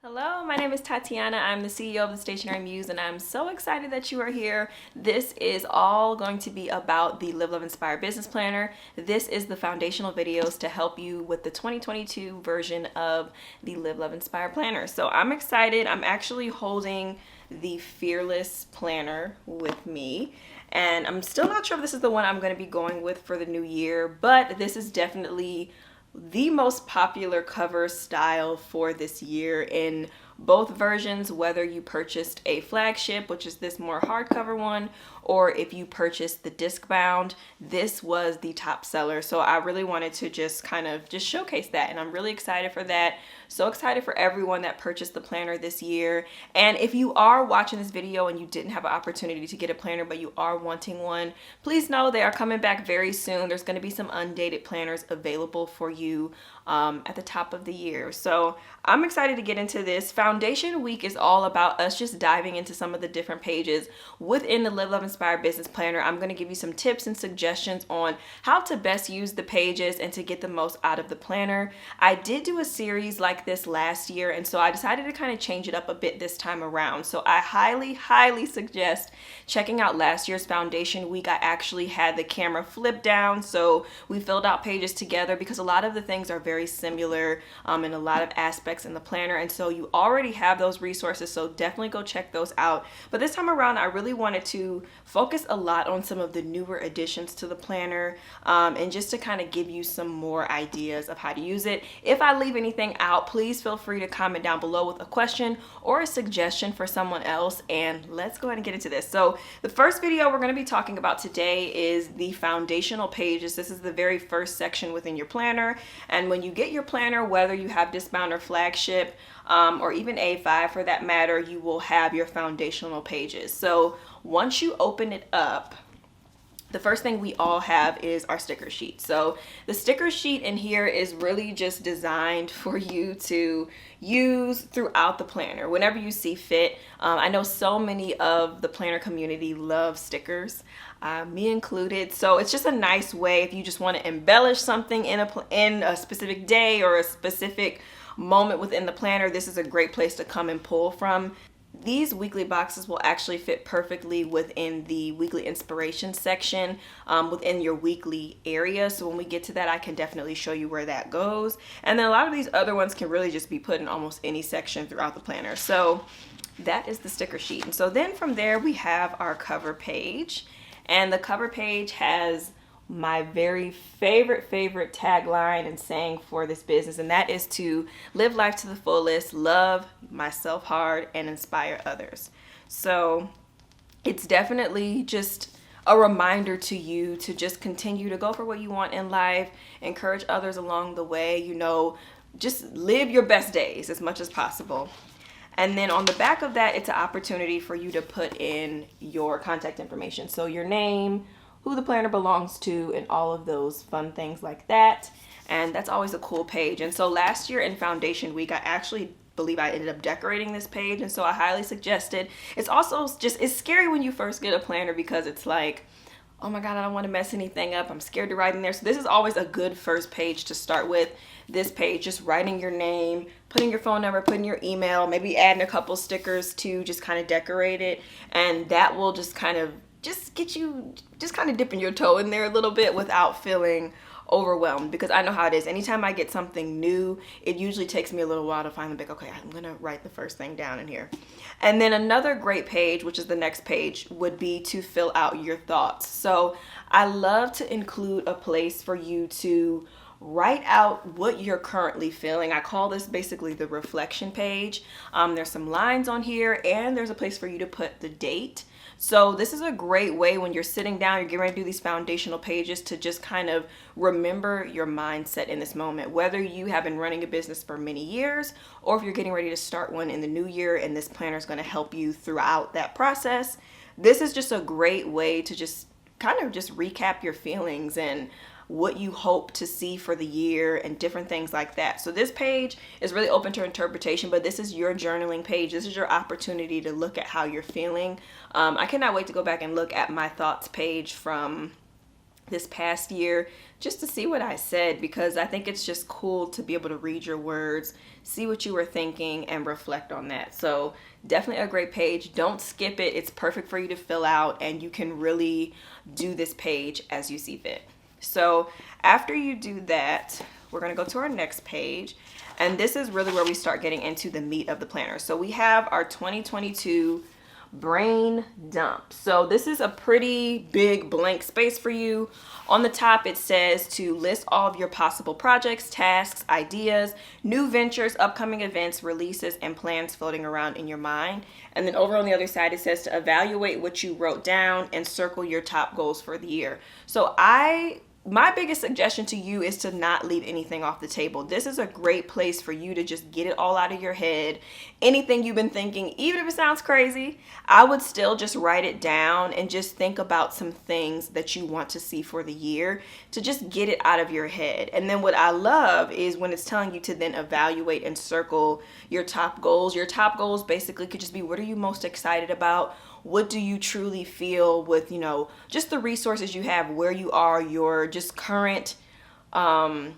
Hello, my name is Tatiana. I'm the CEO of the Stationary Muse, and I'm so excited that you are here. This is all going to be about the Live, Love, Inspire Business Planner. This is the foundational videos to help you with the 2022 version of the Live, Love, Inspire Planner. So I'm excited. I'm actually holding the Fearless Planner with me, and I'm still not sure if this is the one I'm going to be going with for the new year, but this is definitely the most popular cover style for this year in both versions, whether you purchased a flagship, which is this more hardcover one, or if you purchased the disc bound, this was the top seller. So I really wanted to just showcase that, and I'm really excited for that. So excited for everyone that purchased the planner this year. And if you are watching this video and you didn't have an opportunity to get a planner, but you are wanting one, please know they are coming back very soon. There's going to be some undated planners available for you at the top of the year. So I'm excited to get into this. Foundation Week is all about us just diving into some of the different pages within the Live, Love, Inspire Business Planner. I'm going to give you some tips and suggestions on how to best use the pages and to get the most out of the planner. I did do a series like this last year, and so I decided to kind of change it up a bit this time around. So I highly suggest checking out last year's Foundation Week. I actually had the camera flipped down, so we filled out pages together because a lot of the things are very similar in a lot of aspects in the planner, and so you already have those resources, so definitely go check those out. But this time around, I really wanted to focus a lot on some of the newer additions to the planner, and just to kind of give you some more ideas of how to use it. If I leave anything out, please feel free to comment down below with a question or a suggestion for someone else, and let's go ahead and get into this. So the first video we're going to be talking about today is the foundational pages. This is the very first section within your planner, and when you get your planner, whether you have discbound or flagship, or even A5 for that matter, you will have your foundational pages. So once you open it up, the first thing we all have is our sticker sheet. So the sticker sheet in here is really just designed for you to use throughout the planner whenever you see fit. I know so many of the planner community love stickers, me included. So it's just a nice way if you just want to embellish something in a specific day or a specific moment within the planner. This is a great place to come and pull from. These weekly boxes will actually fit perfectly within the weekly inspiration section within your weekly area. So when we get to that, I can definitely show you where that goes. And then a lot of these other ones can really just be put in almost any section throughout the planner. So that is the sticker sheet. And so then from there, we have our cover page. And the cover page has my very favorite tagline and saying for this business, and that is to live life to the fullest, love myself hard, and inspire others. So it's definitely just a reminder to you to just continue to go for what you want in life, encourage others along the way, just live your best days as much as possible. And then on the back of that, it's an opportunity for you to put in your contact information. So your name, who the planner belongs to, and all of those fun things like that. And that's always a cool page. And so last year in Foundation Week, I actually believe I ended up decorating this page, and so I highly suggest it. It's also it's scary when you first get a planner because it's like, oh my God, I don't want to mess anything up. I'm scared to write in there. So this is always a good first page to start with. This page, just writing your name, putting your phone number, putting your email, maybe adding a couple stickers to just kind of decorate it. And that will just kind of get you kind of dipping your toe in there a little bit without feeling overwhelmed, because I know how it is. Anytime I get something new, it usually takes me a little while to finally be like, okay, I'm gonna write the first thing down in here. And then another great page, which is the next page, would be to fill out your thoughts. So I love to include a place for you to write out what you're currently feeling. I call this basically the reflection page. There's some lines on here, and there's a place for you to put the date. So this is a great way when you're sitting down, you're getting ready to do these foundational pages, to just kind of remember your mindset in this moment, whether you have been running a business for many years or if you're getting ready to start one in the new year, and this planner is going to help you throughout that process. This is just a great way to just kind of just recap your feelings and what you hope to see for the year and different things like that. So this page is really open to interpretation, but this is your journaling page. This is your opportunity to look at how you're feeling. I cannot wait to go back and look at my thoughts page from this past year just to see what I said, because I think it's just cool to be able to read your words, see what you were thinking, and reflect on that. So definitely a great page. Don't skip it. It's perfect for you to fill out, and you can really do this page as you see fit. So after you do that, we're going to go to our next page. And this is really where we start getting into the meat of the planner. So we have our 2022 brain dump. So this is a pretty big blank space for you. On the top, it says to list all of your possible projects, tasks, ideas, new ventures, upcoming events, releases, and plans floating around in your mind. And then over on the other side, it says to evaluate what you wrote down and circle your top goals for the year. So my biggest suggestion to you is to not leave anything off the table. This is a great place for you to just get it all out of your head. Anything you've been thinking, even if it sounds crazy, I would still just write it down and just think about some things that you want to see for the year to just get it out of your head. And then what I love is when it's telling you to then evaluate and circle your top goals. Your top goals basically could just be, what are you most excited about? What do you truly feel with, just the resources you have, where you are, your just current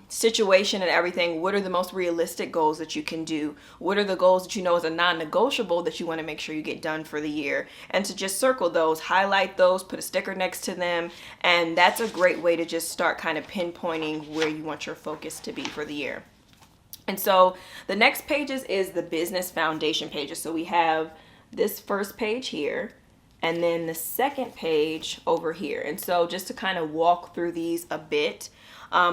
situation and everything? What are the most realistic goals that you can do? What are the goals that you know is a non-negotiable that you want to make sure you get done for the year? And to just circle those, highlight those, put a sticker next to them. And that's a great way to just start kind of pinpointing where you want your focus to be for the year. And so the next pages is the business foundation pages. So we have this first page here, and then the second page over here. And so just to kind of walk through these a bit,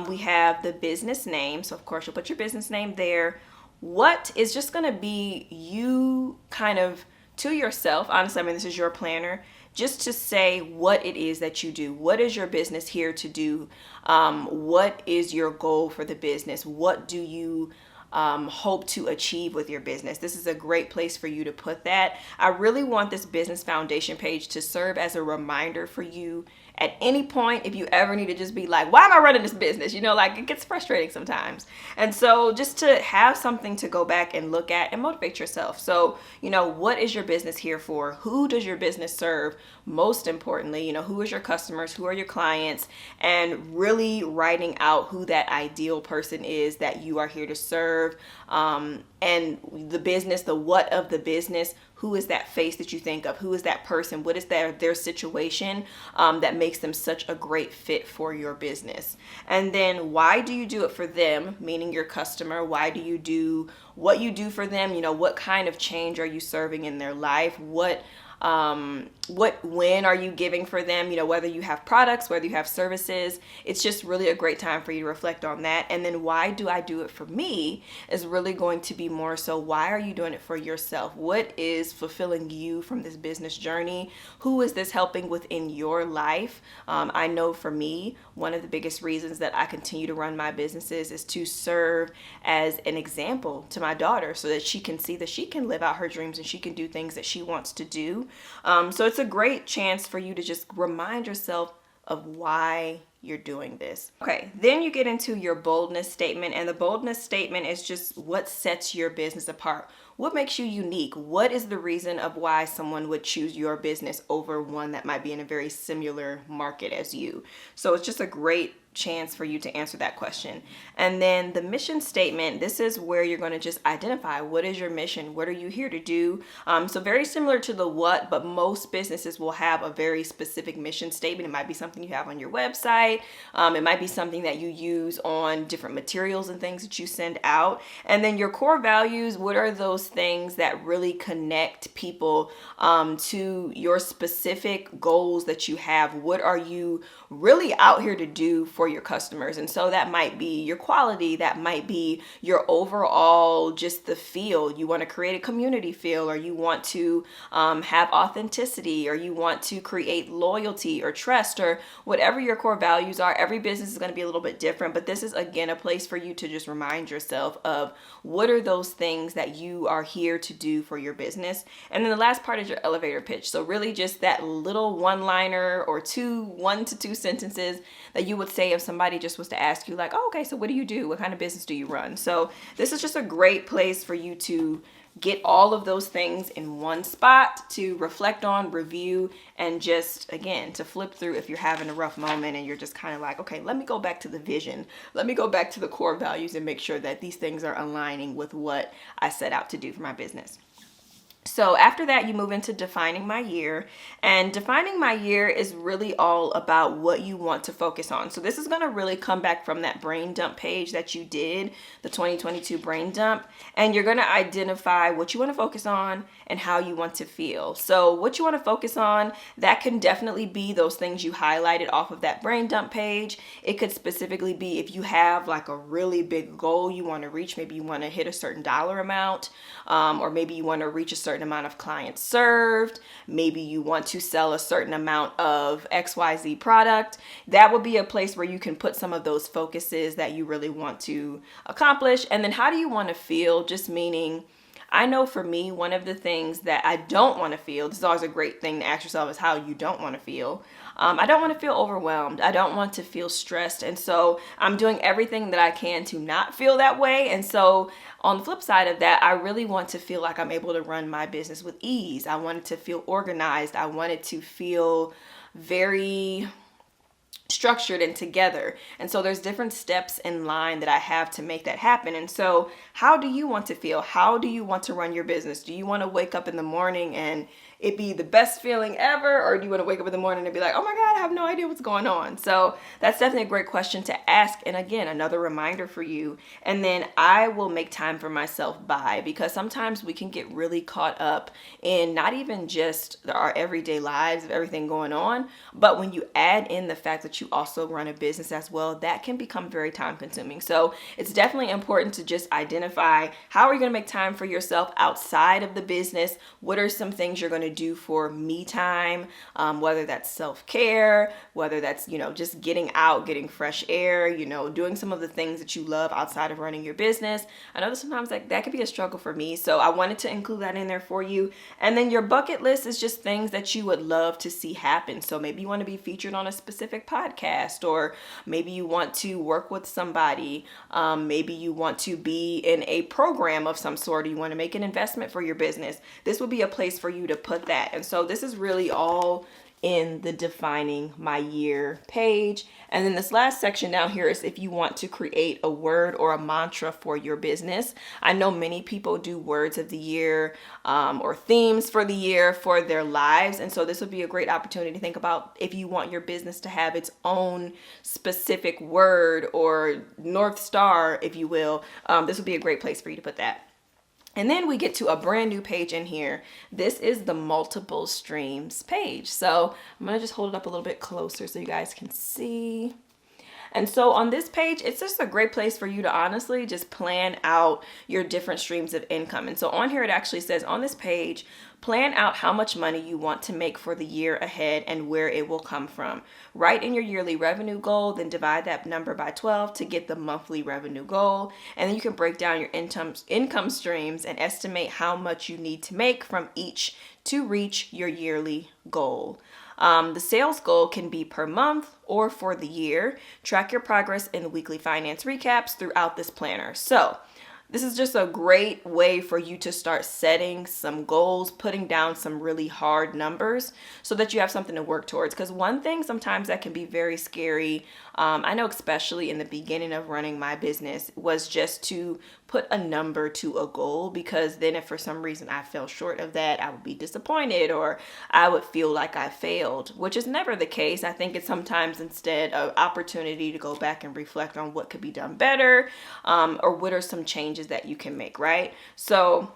we have the business name. So of course you'll put your business name there. What is just going to be you kind of to yourself. Honestly, I mean, this is your planner. Just to say what it is that you do. What is your business here to do? What is your goal for the business? What do you hope to achieve with your business? This is a great place for you to put that. I really want this business foundation page to serve as a reminder for you at any point if you ever need to just be like, why am I running this business? Like it gets frustrating sometimes. And so just to have something to go back and look at and motivate yourself. So, what is your business here for? Who does your business serve? Most importantly, who is your customers? Who are your clients? And really writing out who that ideal person is that you are here to serve. And the business, the what of the business. Who is that face that you think of? Who is that person? What is their situation that makes them such a great fit for your business? And then why do you do it for them, meaning your customer? Why do you do what you do for them? What kind of change are you serving in their life? What when are you giving for them? Whether you have products, whether you have services, it's just really a great time for you to reflect on that. And then why do I do it for me is really going to be more so, why are you doing it for yourself? What is fulfilling you from this business journey? Who is this helping within your life? I know for me, one of the biggest reasons that I continue to run my businesses is to serve as an example to my daughter so that she can see that she can live out her dreams and she can do things that she wants to do. So it's a great chance for you to just remind yourself of why you're doing this. Okay, then you get into your boldness statement, and the boldness statement is just what sets your business apart. What makes you unique? What is the reason of why someone would choose your business over one that might be in a very similar market as you? So it's just a great chance for you to answer that question. And then the mission statement, this is where you're going to just identify what is your mission, what are you here to do. So very similar to the what, but most businesses will have a very specific mission statement. It might be something you have on your website. It might be something that you use on different materials and things that you send out. And then your core values, what are those things that really connect people to your specific goals that you have? What are you really out here to do for your customers? And so that might be your quality, that might be your overall just the feel. You want to create a community feel, or you want to have authenticity, or you want to create loyalty or trust, or whatever your core values are. Every business is going to be a little bit different, but this is again a place for you to just remind yourself of what are those things that you are here to do for your business. And then the last part is your elevator pitch. So really just that little one-liner or 1 to 2 sentences that you would say if somebody just was to ask you like, oh, okay, so what do you do? What kind of business do you run? So this is just a great place for you to get all of those things in one spot to reflect on, review, and just, again, to flip through if you're having a rough moment and you're just kind of like, okay, let me go back to the vision. Let me go back to the core values and make sure that these things are aligning with what I set out to do for my business. So after that, you move into defining my year, and defining my year is really all about what you want to focus on. So this is going to really come back from that brain dump page that you did, the 2022 brain dump, and you're going to identify what you want to focus on and how you want to feel. So what you want to focus on, that can definitely be those things you highlighted off of that brain dump page. It could specifically be if you have like a really big goal you want to reach, maybe you want to hit a certain dollar amount, or maybe you want to reach a certain amount of clients served. Maybe you want to sell a certain amount of XYZ product. That would be a place where you can put some of those focuses that you really want to accomplish. And then how do you want to feel? Just meaning, I know for me, one of the things that I don't want to feel, this is always a great thing to ask yourself, is how you don't want to feel. I don't want to feel overwhelmed. I don't want to feel stressed. And so I'm doing everything that I can to not feel that way. And so on the flip side of that, I really want to feel like I'm able to run my business with ease. I wanted to feel organized. I wanted to feel very structured and together. And so there's different steps in line that I have to make that happen. And so how do you want to feel? How do you want to run your business? Do you want to wake up in the morning and it be the best feeling ever? Or do you want to wake up in the morning and be like, oh my God, I have no idea what's going on? So that's definitely a great question to ask. And again, another reminder for you. And then I will make time for myself because sometimes we can get really caught up in not even just our everyday lives of everything going on, but when you add in the fact that you also run a business as well, that can become very time consuming. So it's definitely important to just identify, how are you going to make time for yourself outside of the business? What are some things you're going to do for me time, whether that's self-care, whether that's, just getting out, getting fresh air, doing some of the things that you love outside of running your business. I know that sometimes that could be a struggle for me. So I wanted to include that in there for you. And then your bucket list is just things that you would love to see happen. So maybe you want to be featured on a specific podcast, or maybe you want to work with somebody. Maybe you want to be in a program of some sort, or you want to make an investment for your business. This would be a place for you to put that. And so this is really all in the defining my year page. And then this last section down here is if you want to create a word or a mantra for your business. I know many people do words of the year, or themes for the year for their lives. And so this would be a great opportunity to think about if you want your business to have its own specific word or North Star, if you will. This would be a great place for you to put that. And then we get to a brand new page in here. This is the multiple streams page. So I'm going to just hold it up a little bit closer so you guys can see. And so on this page, it's just a great place for you to honestly just plan out your different streams of income. And so on here, it actually says on this page, plan out how much money you want to make for the year ahead and where it will come from. Write in your yearly revenue goal, then divide that number by 12 to get the monthly revenue goal. And then you can break down your income streams and estimate how much you need to make from each to reach your yearly goal. The sales goal can be per month or for the year. Track your progress in weekly finance recaps throughout this planner. So this is just a great way for you to start setting some goals, putting down some really hard numbers so that you have something to work towards. Because one thing sometimes that can be very scary, I know especially in the beginning of running my business, was just to put a number to a goal, because then if for some reason I fell short of that, I would be disappointed or I would feel like I failed, which is never the case. I think it's sometimes instead an opportunity to go back and reflect on what could be done better, or what are some changes that you can make, right? So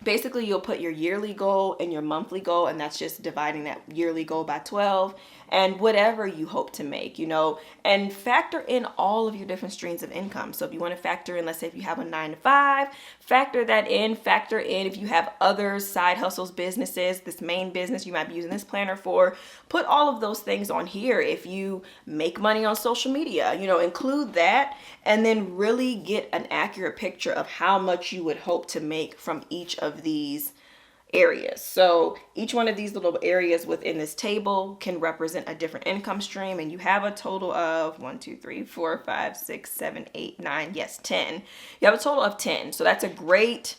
basically you'll put your yearly goal and your monthly goal, and that's just dividing that yearly goal by 12 and whatever you hope to make, and factor in all of your different streams of income. So if you want to factor in, let's say if you have a 9-to-5, factor in if you have other side hustles, businesses, this main business you might be using this planner for, put all of those things on here. If you make money on social media, include that, and then really get an accurate picture of how much you would hope to make from each of these areas. So each one of these little areas within this table can represent a different income stream, and you have a total of 10. You have a total of 10. So that's a great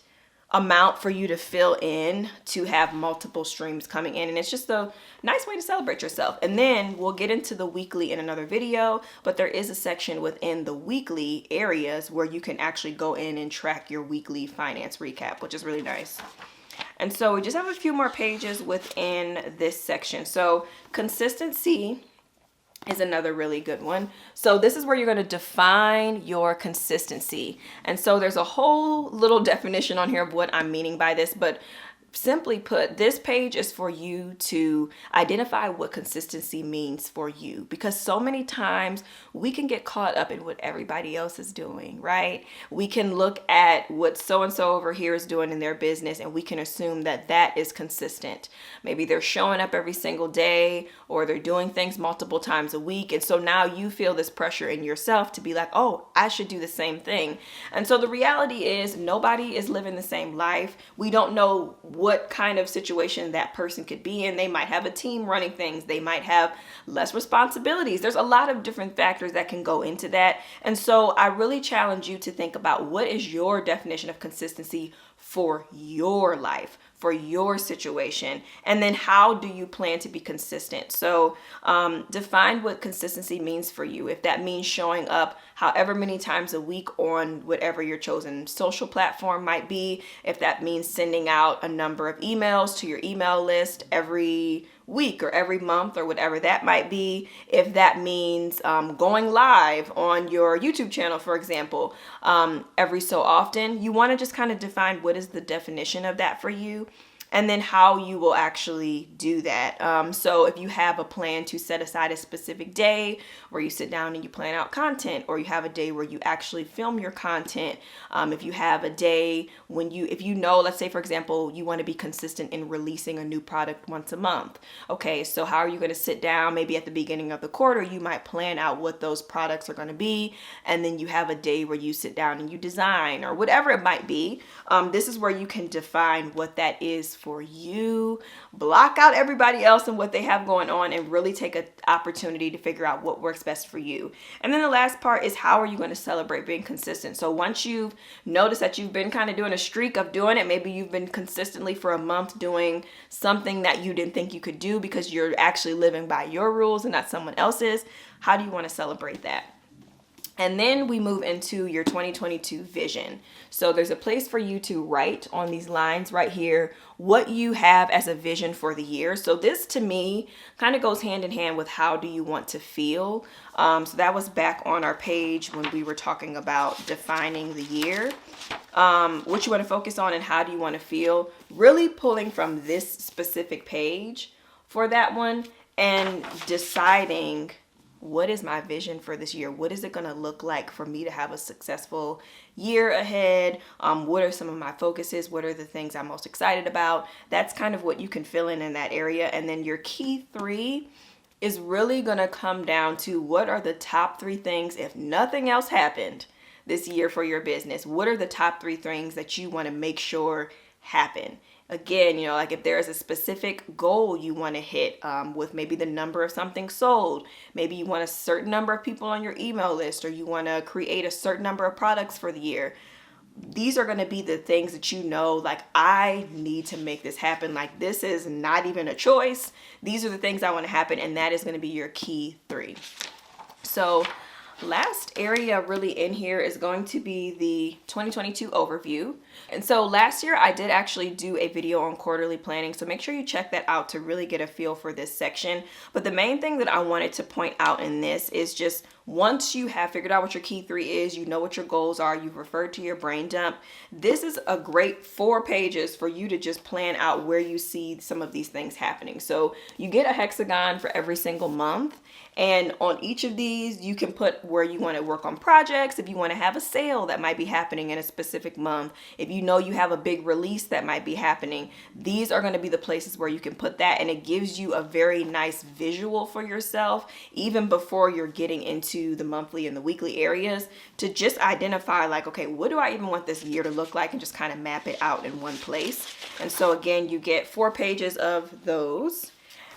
amount for you to fill in to have multiple streams coming in. And it's just a nice way to celebrate yourself. And then we'll get into the weekly in another video, but there is a section within the weekly areas where you can actually go in and track your weekly finance recap, which is really nice. And so we just have a few more pages within this section. So consistency is another really good one. So this is where you're going to define your consistency. And so there's a whole little definition on here of what I'm meaning by this, but simply put, this page is for you to identify what consistency means for you, because so many times we can get caught up in what everybody else is doing, right? We can look at what so-and-so over here is doing in their business and we can assume that that is consistent. Maybe they're showing up every single day or they're doing things multiple times a week. And so now you feel this pressure in yourself to be like, oh, I should do the same thing. And so the reality is nobody is living the same life. We don't know what kind of situation that person could be in. They might have a team running things. They might have less responsibilities. There's a lot of different factors that can go into that. And so I really challenge you to think about what is your definition of consistency for your life, for your situation, and then how do you plan to be consistent? So define what consistency means for you. If that means showing up however many times a week on whatever your chosen social platform might be, if that means sending out a number of emails to your email list every week or every month or whatever that might be, if that means going live on your YouTube channel, for example, every so often, you want to just kind of define what is the definition of that for you, and then how you will actually do that. So if you have a plan to set aside a specific day where you sit down and you plan out content, or you have a day where you actually film your content, if you have a day when if you know, let's say for example, you want to be consistent in releasing a new product once a month. Okay, so how are you going to sit down? Maybe at the beginning of the quarter, you might plan out what those products are going to be. And then you have a day where you sit down and you design or whatever it might be. This is where you can define what that is for you, block out everybody else and what they have going on, and really take an opportunity to figure out what works best for you. And then the last part is, how are you going to celebrate being consistent? So once you've noticed that you've been kind of doing a streak of doing it, maybe you've been consistently for a month doing something that you didn't think you could do because you're actually living by your rules and not someone else's, how do you want to celebrate that? And then we move into your 2022 vision. So there's a place for you to write on these lines right here what you have as a vision for the year. So this to me kind of goes hand in hand with how do you want to feel. So that was back on our page when we were talking about defining the year. What you want to focus on and how do you want to feel. Really pulling from this specific page for that one and deciding, what is my vision for this year? What is it going to look like for me to have a successful year ahead? What are some of my focuses? What are the things I'm most excited about? That's kind of what you can fill in that area. And then your key 3 is really going to come down to, what are the top 3 things, if nothing else happened this year for your business? What are the top 3 things that you want to make sure happen? Again, you know, like if there is a specific goal you want to hit with maybe the number of something sold, maybe you want a certain number of people on your email list, or you want to create a certain number of products for the year. These are going to be the things that you know, like, I need to make this happen. Like, this is not even a choice. These are the things I want to happen, and that is going to be your key 3. So last area really in here is going to be the 2022 overview. And so last year I did actually do a video on quarterly planning, so make sure you check that out to really get a feel for this section. But the main thing that I wanted to point out in this is just, once you have figured out what your key 3 is, you know what your goals are, you've referred to your brain dump, this is a great 4 pages for you to just plan out where you see some of these things happening. So you get a hexagon for every single month, and on each of these you can put where you want to work on projects. If you want to have a sale that might be happening in a specific month, if you know you have a big release that might be happening, these are going to be the places where you can put that, and it gives you a very nice visual for yourself even before you're getting into the monthly and the weekly areas, to just identify, like, okay, what do I even want this year to look like, and just kind of map it out in one place. And so again, you get 4 pages of those,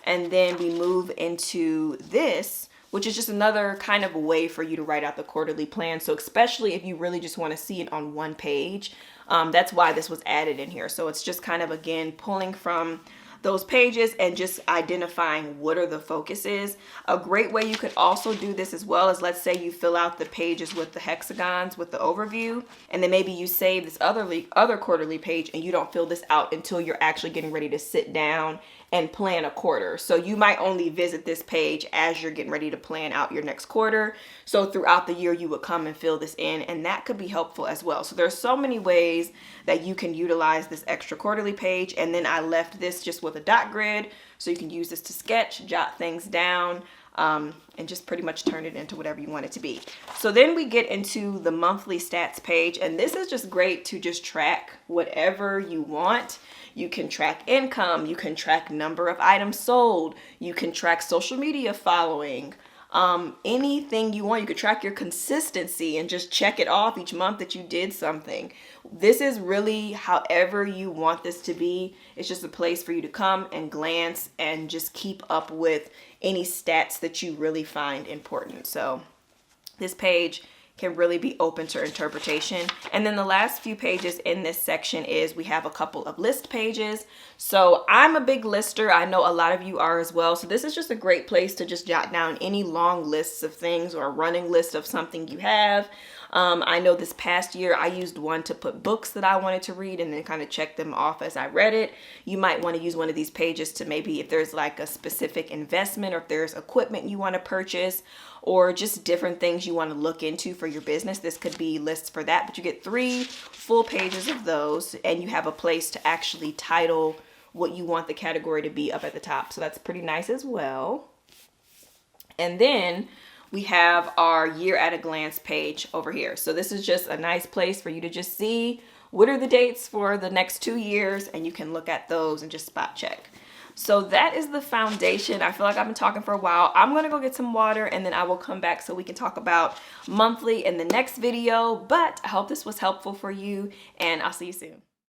and then we move into this, which is just another kind of way for you to write out the quarterly plan. So especially if you really just want to see it on one page, That's why this was added in here. So it's just kind of, again, pulling from those pages and just identifying what are the focuses. A great way you could also do this as well is, let's say you fill out the pages with the hexagons with the overview, and then maybe you save this other quarterly page and you don't fill this out until you're actually getting ready to sit down and plan a quarter. So you might only visit this page as you're getting ready to plan out your next quarter. So throughout the year, you would come and fill this in, and that could be helpful as well. So there's so many ways that you can utilize this extra quarterly page. And then I left this just with a dot grid, so you can use this to sketch, jot things down, and just pretty much turn it into whatever you want it to be. So then we get into the monthly stats page, and this is just great to just track whatever you want. You can track income, you can track number of items sold, you can track social media following, anything you want. You could track your consistency and just check it off each month that you did something. This is really however you want this to be. It's just a place for you to come and glance and just keep up with any stats that you really find important. So this page can really be open to interpretation. And then the last few pages in this section is we have a couple of list pages. So I'm a big lister. I know a lot of you are as well. So this is just a great place to just jot down any long lists of things or a running list of something you have. I know this past year I used one to put books that I wanted to read and then kind of check them off as I read it. You might want to use one of these pages to maybe if there's like a specific investment or if there's equipment you want to purchase or just different things you want to look into for your business. This could be lists for that, but you get 3 full pages of those and you have a place to actually title what you want the category to be up at the top. So that's pretty nice as well. And then we have our year at a glance page over here. So this is just a nice place for you to just see what are the dates for the next 2 years, and you can look at those and just spot check. So that is the foundation. I feel like I've been talking for a while. I'm gonna go get some water and then I will come back so we can talk about monthly in the next video. But I hope this was helpful for you and I'll see you soon.